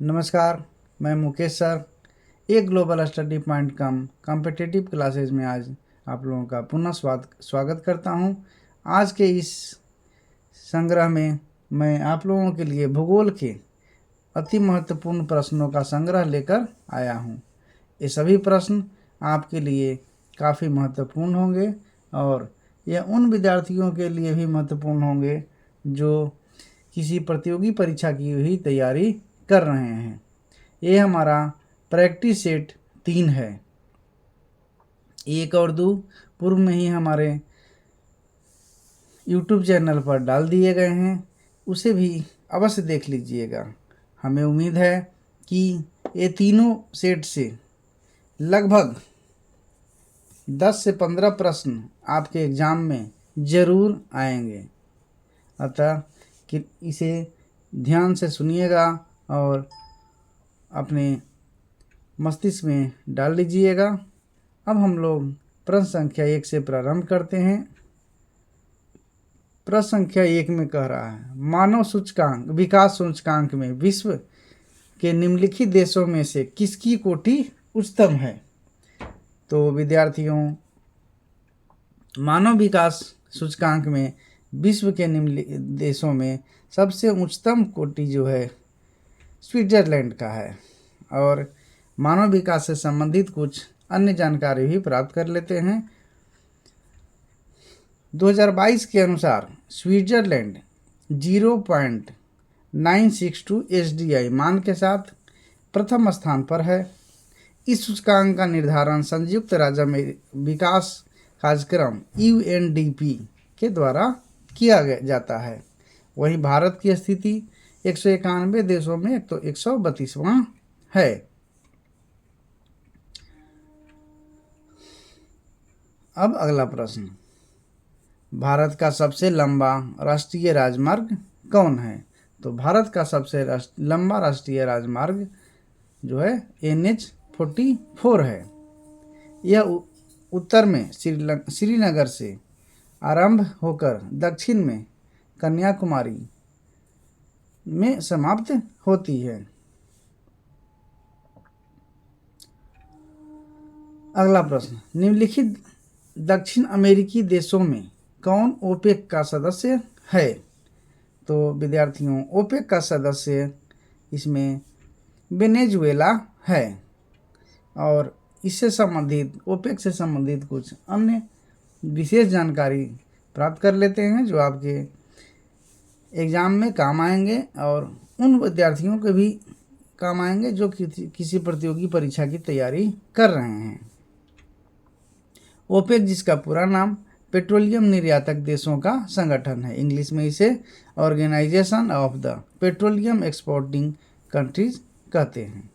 नमस्कार, मैं मुकेश सर। एक ग्लोबल स्टडी पॉइंट कम कॉम्पिटिटिव क्लासेज में आज आप लोगों का पुनः स्वागत करता हूं। आज के इस संग्रह में मैं आप लोगों के लिए भूगोल के अति महत्वपूर्ण प्रश्नों का संग्रह लेकर आया हूं। ये सभी प्रश्न आपके लिए काफ़ी महत्वपूर्ण होंगे और यह उन विद्यार्थियों के लिए भी महत्वपूर्ण होंगे जो किसी प्रतियोगी परीक्षा की हुई तैयारी कर रहे हैं। ये हमारा प्रैक्टिस सेट 3 है। 1 और 2 पूर्व में ही हमारे YouTube चैनल पर डाल दिए गए हैं, उसे भी अवश्य देख लीजिएगा। हमें उम्मीद है कि ये तीनों सेट से लगभग 10 से 15 प्रश्न आपके एग्ज़ाम में ज़रूर आएंगे। अतः कि इसे ध्यान से सुनिएगा और अपने मस्तिष्क में डाल लीजिएगा। अब हम लोग प्रश्न संख्या 1 से प्रारंभ करते हैं। प्रश्न संख्या 1 में कह रहा है, मानव सूचकांक विकास सूचकांक में विश्व के निम्नलिखित देशों में से किसकी कोटि उच्चतम है। तो विद्यार्थियों, मानव विकास सूचकांक में विश्व के निम्न देशों में सबसे उच्चतम कोटि जो है स्विट्जरलैंड का है। और मानव विकास से संबंधित कुछ अन्य जानकारी भी प्राप्त कर लेते हैं। 2022 के अनुसार स्विट्जरलैंड 0.962 SDI मान के साथ प्रथम स्थान पर है। इस सूचकांक का निर्धारण संयुक्त राज्य में विकास कार्यक्रम UNDP के द्वारा किया जाता है। वहीं भारत की स्थिति 191 देशों में तो 132वां है। अब अगला प्रश्न, भारत का सबसे लंबा राष्ट्रीय राजमार्ग कौन है। तो भारत का सबसे लंबा राष्ट्रीय राजमार्ग जो है NH-44 है। यह उत्तर में श्रीनगर से आरंभ होकर दक्षिण में कन्याकुमारी में समाप्त होती है। अगला प्रश्न, निम्नलिखित दक्षिण अमेरिकी देशों में कौन ओपेक का सदस्य है। तो विद्यार्थियों, ओपेक का सदस्य इसमें वेनेजुएला है। और इससे संबंधित ओपेक से संबंधित कुछ अन्य विशेष जानकारी प्राप्त कर लेते हैं जो आपके एग्ज़ाम में काम आएंगे और उन विद्यार्थियों के भी काम आएंगे जो किसी प्रतियोगी परीक्षा की तैयारी कर रहे हैं। ओपेक, जिसका पूरा नाम पेट्रोलियम निर्यातक देशों का संगठन है, इंग्लिश में इसे organisation of the petroleum exporting countries कहते हैं।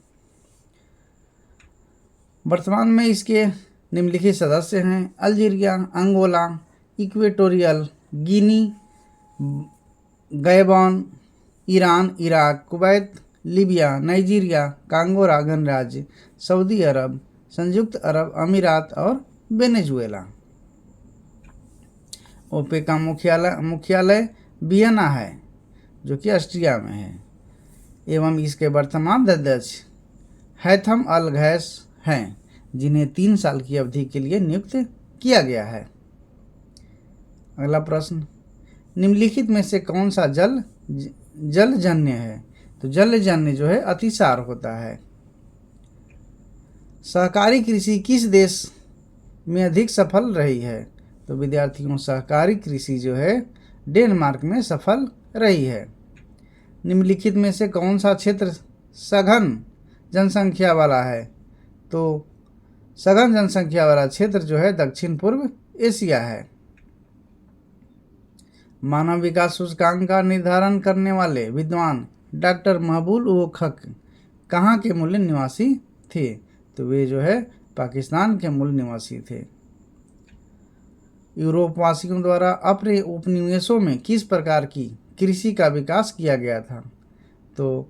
वर्तमान में इसके निम्नलिखित सदस्य हैं, Algeria, Angola, Equatorial Guinea, Gabon, Iran, Iraq, Kuwait, Libya, Nigeria, Congo गणराज्य, सऊदी अरब, संयुक्त अरब अमीरात और वेनेजुएला। ओपेक का मुख्यालय वियना है जो कि ऑस्ट्रिया में है एवं इसके वर्तमान अध्यक्ष हैथम अल घैस हैं, जिन्हें 3 साल की अवधि के लिए नियुक्त किया गया है। अगला प्रश्न, निम्नलिखित में से कौन सा जलजन्य है। तो जलजन्य जो है अतिसार होता है। सहकारी कृषि किस देश में अधिक सफल रही है। तो विद्यार्थियों, सहकारी कृषि जो है डेनमार्क में सफल रही है। निम्नलिखित में से कौन सा क्षेत्र सघन जनसंख्या वाला है। तो सघन जनसंख्या वाला क्षेत्र जो है दक्षिण पूर्व एशिया है। मानव विकास सूचकांक का निर्धारण करने वाले विद्वान डॉक्टर महबूब उल हक कहाँ के मूल निवासी थे। तो वे जो है पाकिस्तान के मूल निवासी थे। यूरोप वासियों द्वारा अपने उपनिवेशों में किस प्रकार की कृषि का विकास किया गया था। तो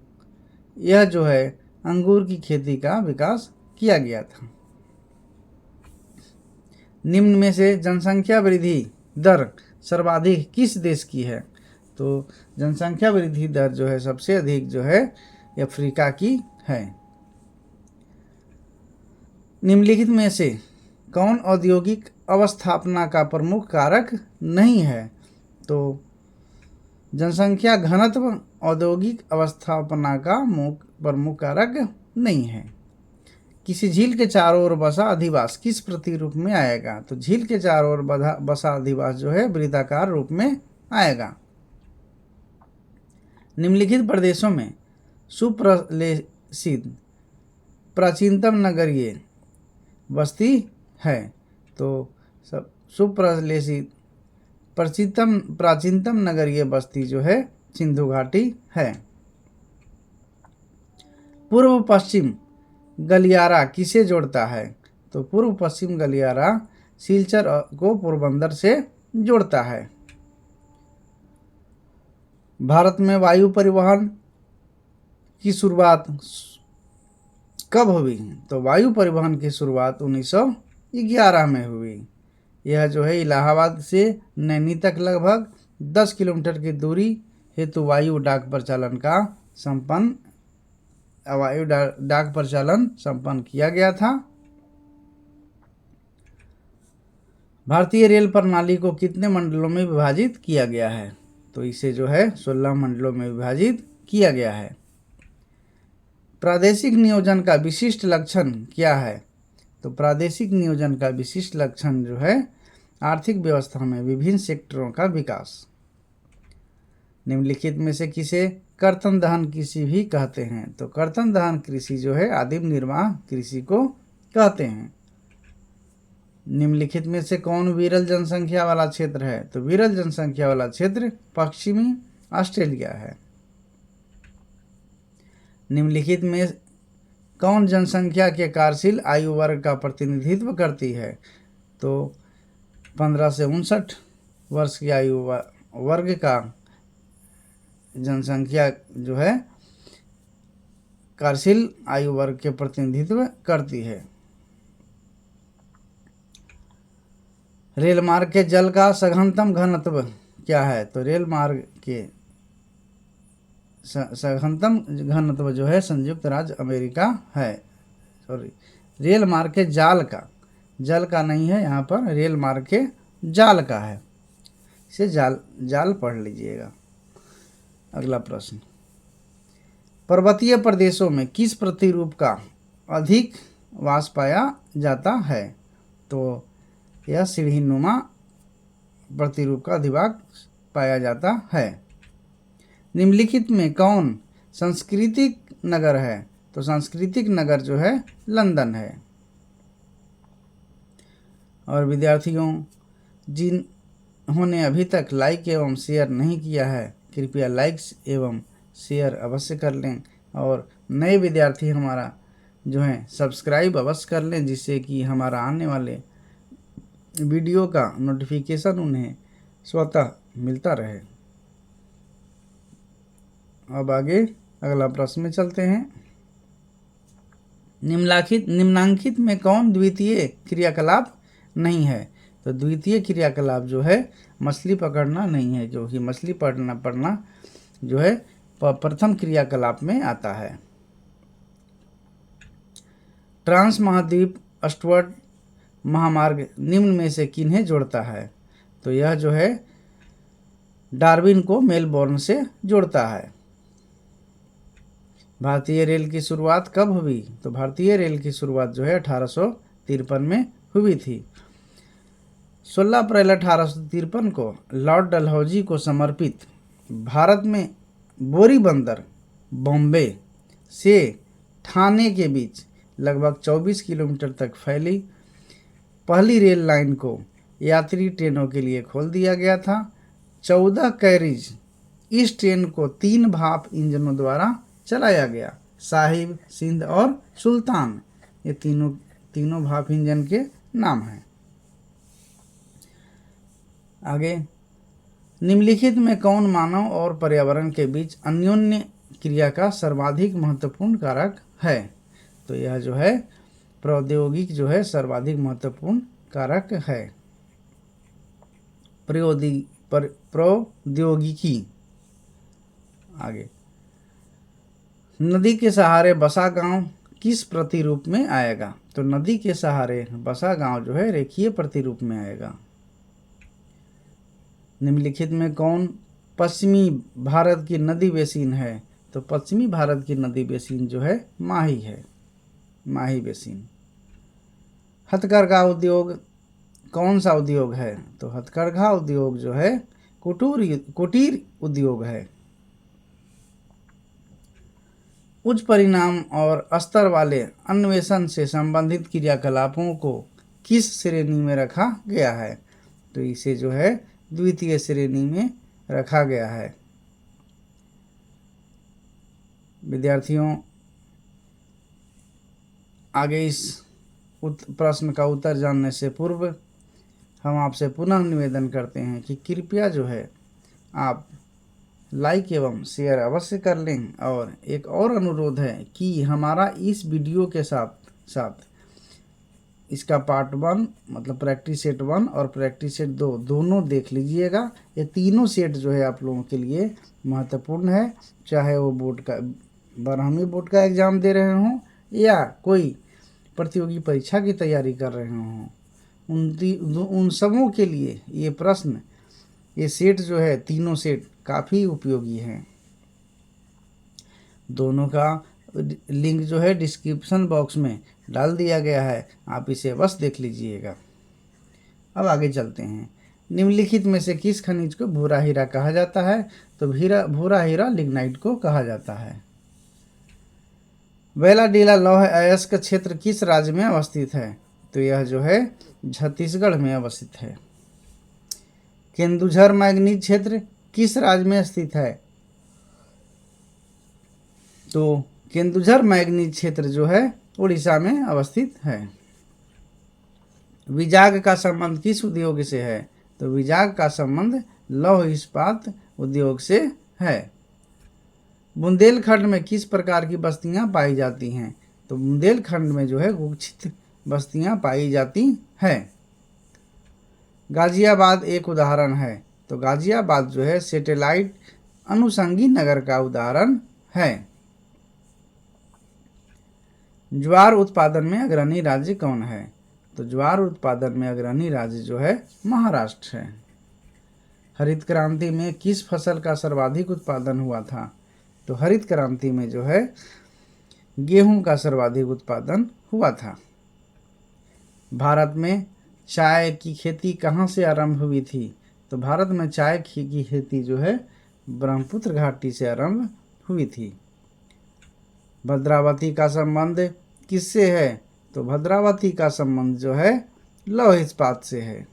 यह जो है अंगूर की खेती का विकास किया गया था। निम्न में से जनसंख्या वृद्धि दर सर्वाधिक किस देश की है। तो जनसंख्या वृद्धि दर जो है सबसे अधिक जो है अफ्रीका की है। निम्नलिखित में से कौन औद्योगिक अवस्थापना का प्रमुख कारक नहीं है? तो जनसंख्या घनत्व औद्योगिक अवस्थापना का प्रमुख कारक नहीं है। किसी झील के चारों ओर बसा अधिवास किस प्रतिरूप में आएगा? तो झील के चारों ओर बसा अधिवास जो है वृत्ताकार रूप में आएगा। निम्नलिखित प्रदेशों में सुप्रलेखित प्राचीनतम नगरीय बस्ती है। तो सब सुप्रलेखित प्राचीनतम नगरीय बस्ती जो है सिंधु घाटी है। पूर्व पश्चिम गलियारा किसे जोड़ता है? तो पूर्व पश्चिम गलियारा सिलचर को पोरबंदर से जोड़ता है। भारत में वायु परिवहन की शुरुआत कब हुई? तो वायु परिवहन की शुरुआत 1911 में हुई। यह जो है इलाहाबाद से नैनी तक लगभग 10 किलोमीटर की दूरी हेतु वायु डाक परिचालन संपन्न किया गया था। भारतीय रेल प्रणाली को कितने मंडलों में विभाजित किया गया है? तो इसे जो है 16 मंडलों में विभाजित किया गया है। प्रादेशिक नियोजन का विशिष्ट लक्षण क्या है? तो प्रादेशिक नियोजन का विशिष्ट लक्षण जो है आर्थिक व्यवस्था में विभिन्न सेक्टरों का विकास। निम्नलिखित में से किसे कर्तन दहन कृषि भी कहते हैं? तो कर्तन दहन कृषि जो है आदिम निर्वाह कृषि को कहते हैं। निम्नलिखित में से कौन विरल जनसंख्या वाला क्षेत्र है? तो विरल जनसंख्या वाला क्षेत्र पश्चिमी ऑस्ट्रेलिया है। निम्नलिखित में कौन जनसंख्या के कार्यशील आयु वर्ग का प्रतिनिधित्व करती है? तो 15 से 59 वर्ष की आयु वर्ग का जनसंख्या जो है कार्यशील आयु वर्ग के प्रतिनिधित्व करती है। रेल मार्ग के जल का सघनतम घनत्व क्या है? तो रेल मार्ग के सघनतम घनत्व जो है संयुक्त राज्य अमेरिका है। रेल मार्ग के जाल का, जल का नहीं है यहाँ पर, रेल मार्ग के जाल का है। इसे जाल पढ़ लीजिएगा। अगला प्रश्न, पर्वतीय प्रदेशों में किस प्रतिरूप का अधिक वास पाया जाता है? तो यह सीढ़ीनुमा प्रतिरूप का अधिवास पाया जाता है। निम्नलिखित में कौन सांस्कृतिक नगर है? तो सांस्कृतिक नगर जो है लंदन है। और विद्यार्थियों, जिन्होंने अभी तक लाइक एवं शेयर नहीं किया है कृपया लाइक्स एवं शेयर अवश्य कर लें, और नए विद्यार्थी हमारा जो है सब्सक्राइब अवश्य कर लें, जिससे कि हमारा आने वाले वीडियो का नोटिफिकेशन उन्हें स्वतः मिलता रहे। अब आगे अगला प्रश्न में चलते हैं। निम्नांकित में कौन द्वितीय क्रियाकलाप नहीं है? तो द्वितीय क्रियाकलाप जो है मछली पकड़ना नहीं है, जो कि मछली पकड़ना जो है प्रथम क्रियाकलाप में आता है। ट्रांस महाद्वीप स्टुअर्ट महामार्ग निम्न में से किन्हें जोड़ता है? तो यह जो है डार्विन को मेलबोर्न से जोड़ता है। भारतीय रेल की शुरुआत कब हुई? तो भारतीय रेल की शुरुआत जो है 1853 में हुई थी। 16 अप्रैल 1853 को लॉर्ड डलहौजी को समर्पित भारत में बोरी बंदर बॉम्बे से ठाणे के बीच लगभग 24 किलोमीटर तक फैली पहली रेल लाइन को यात्री ट्रेनों के लिए खोल दिया गया था। 14 कैरिज इस ट्रेन को 3 भाप इंजनों द्वारा चलाया गया। साहिब, सिंध और सुल्तान, ये तीनों भाप इंजन के नाम हैं। आगे, निम्नलिखित में कौन मानव और पर्यावरण के बीच अन्योन्य क्रिया का सर्वाधिक महत्वपूर्ण कारक है? तो यह जो है प्रौद्योगिकी जो है सर्वाधिक महत्वपूर्ण कारक है। प्रौद्योगिकी। आगे, नदी के सहारे बसा गांव किस प्रतिरूप में आएगा? तो नदी के सहारे बसा गांव जो है रेखीय प्रतिरूप में आएगा। निम्नलिखित में कौन पश्चिमी भारत की नदी बेसिन है? तो पश्चिमी भारत की नदी बेसिन जो है माही है, माही बेसिन। हथकरघा उद्योग कौन सा उद्योग है? तो हथकरघा उद्योग जो है कुटीर उद्योग है। उच्च परिणाम और स्तर वाले अन्वेषण से संबंधित क्रियाकलापों को किस श्रेणी में रखा गया है? तो इसे जो है द्वितीय श्रेणी में रखा गया है। विद्यार्थियों, आगे इस प्रश्न का उत्तर जानने से पूर्व हम आपसे पुनः निवेदन करते हैं कि कृपया जो है आप लाइक एवं शेयर अवश्य कर लें। और एक और अनुरोध है कि हमारा इस वीडियो के साथ साथ इसका पार्ट 1 मतलब प्रैक्टिस सेट 1 और प्रैक्टिस सेट 2 दोनों देख लीजिएगा। ये तीनों सेट जो है आप लोगों के लिए महत्वपूर्ण है, चाहे वो बोर्ड का 12वीं बोर्ड का एग्ज़ाम दे रहे हों या कोई प्रतियोगी परीक्षा की तैयारी कर रहे हों। उन सबों के लिए ये प्रश्न, ये सेट जो है तीनों सेट काफ़ी उपयोगी हैं। दोनों का लिंक जो है डिस्क्रिप्शन बॉक्स में डाल दिया गया है, आप इसे बस देख लीजिएगा। अब आगे चलते हैं। निम्नलिखित में से किस खनिज को भूरा हीरा कहा जाता है? तो भूरा हीरा लिग्नाइट को कहा जाता है। वेलाडीला लौह अयस्क क्षेत्र किस राज्य में अवस्थित है? तो यह जो है छत्तीसगढ़ में अवस्थित है। केंदुझर मैग्नीज क्षेत्र किस राज्य में स्थित है? तो केंदुझर मैग्नीज क्षेत्र जो है उड़ीसा में अवस्थित है। विजाग का संबंध किस उद्योग से है? तो विजाग का संबंध लौह इस्पात उद्योग से है। बुंदेलखंड में किस प्रकार की बस्तियां पाई जाती हैं? तो बुंदेलखंड में जो है गुच्छित बस्तियां पाई जाती हैं। गाजियाबाद एक उदाहरण है। तो गाजियाबाद जो है सैटेलाइट अनुषंगी नगर का उदाहरण है। ज्वार उत्पादन में अग्रणी राज्य कौन है? तो ज्वार उत्पादन में अग्रणी राज्य जो है महाराष्ट्र है। हरित क्रांति में किस फसल का सर्वाधिक उत्पादन हुआ था? तो हरित क्रांति में जो है गेहूं का सर्वाधिक उत्पादन हुआ था। भारत में चाय की खेती कहाँ से आरंभ हुई थी? तो भारत में चाय की खेती जो है ब्रह्मपुत्र घाटी से आरंभ हुई थी। भद्रावती का संबंध किससे है? तो भद्रावती का संबंध जो है लौह इस्पात से है।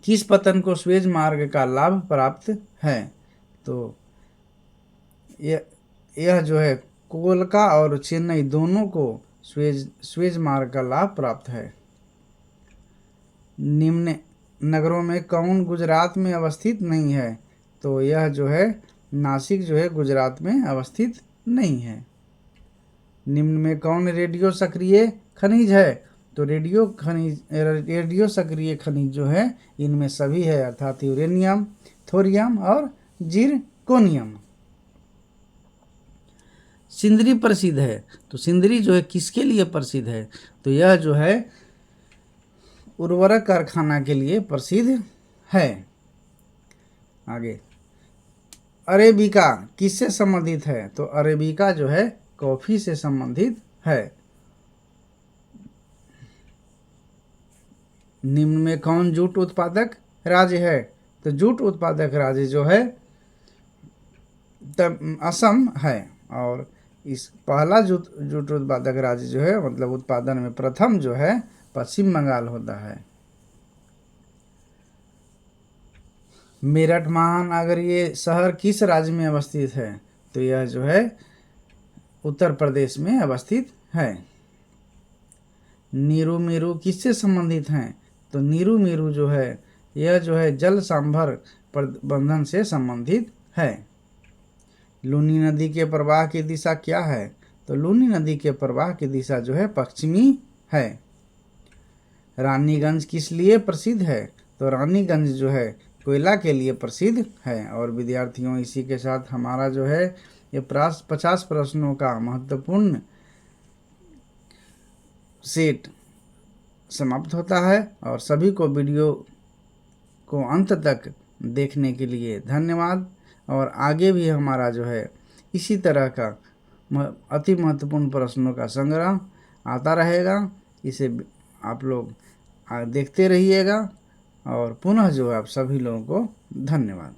किस पतन को स्वेज मार्ग का लाभ प्राप्त है? तो यह जो है कोलका और चेन्नई दोनों को स्वेज मार्ग का लाभ प्राप्त है। निम्न नगरों में कौन गुजरात में अवस्थित नहीं है? तो यह जो है नासिक जो है गुजरात में अवस्थित नहीं है। निम्न में कौन रेडियो सक्रिय खनिज है? तो रेडियो सक्रिय खनिज जो है इनमें सभी है, अर्थात यूरेनियम, थोरियम और जिरकोनियम। सिंदरी प्रसिद्ध है। तो सिंदरी जो है किसके लिए प्रसिद्ध है? तो यह जो है उर्वरक कारखाना के लिए प्रसिद्ध है। आगे, अरेबिका किससे संबंधित है? तो अरेबिका जो है कॉफी से संबंधित है। निम्न में कौन जूट उत्पादक राज्य है? तो जूट उत्पादक राज्य जो है असम है। और इस पहला जूट उत्पादक राज्य जो है मतलब उत्पादन में प्रथम जो है पश्चिम बंगाल होता है। मेरठ महानगरीय शहर किस राज्य में अवस्थित है? तो यह जो है उत्तर प्रदेश में अवस्थित है। नीरू मीरू किससे संबंधित हैं? तो नीरू मीरू जो है यह जो है जल सांभर प्रबंधन से संबंधित है। लूनी नदी के प्रवाह की दिशा क्या है? तो लूनी नदी के प्रवाह की दिशा जो है पश्चिमी है। रानीगंज किस लिए प्रसिद्ध है? तो रानीगंज जो है कोयला के लिए प्रसिद्ध है। और विद्यार्थियों, इसी के साथ हमारा जो है ये 50 प्रश्नों का महत्वपूर्ण सेट समाप्त होता है। और सभी को वीडियो को अंत तक देखने के लिए धन्यवाद। और आगे भी हमारा जो है इसी तरह का अति महत्वपूर्ण प्रश्नों का संग्रह आता रहेगा। इसे आप लोग देखते रहिएगा। और पुनः जो है आप सभी लोगों को धन्यवाद।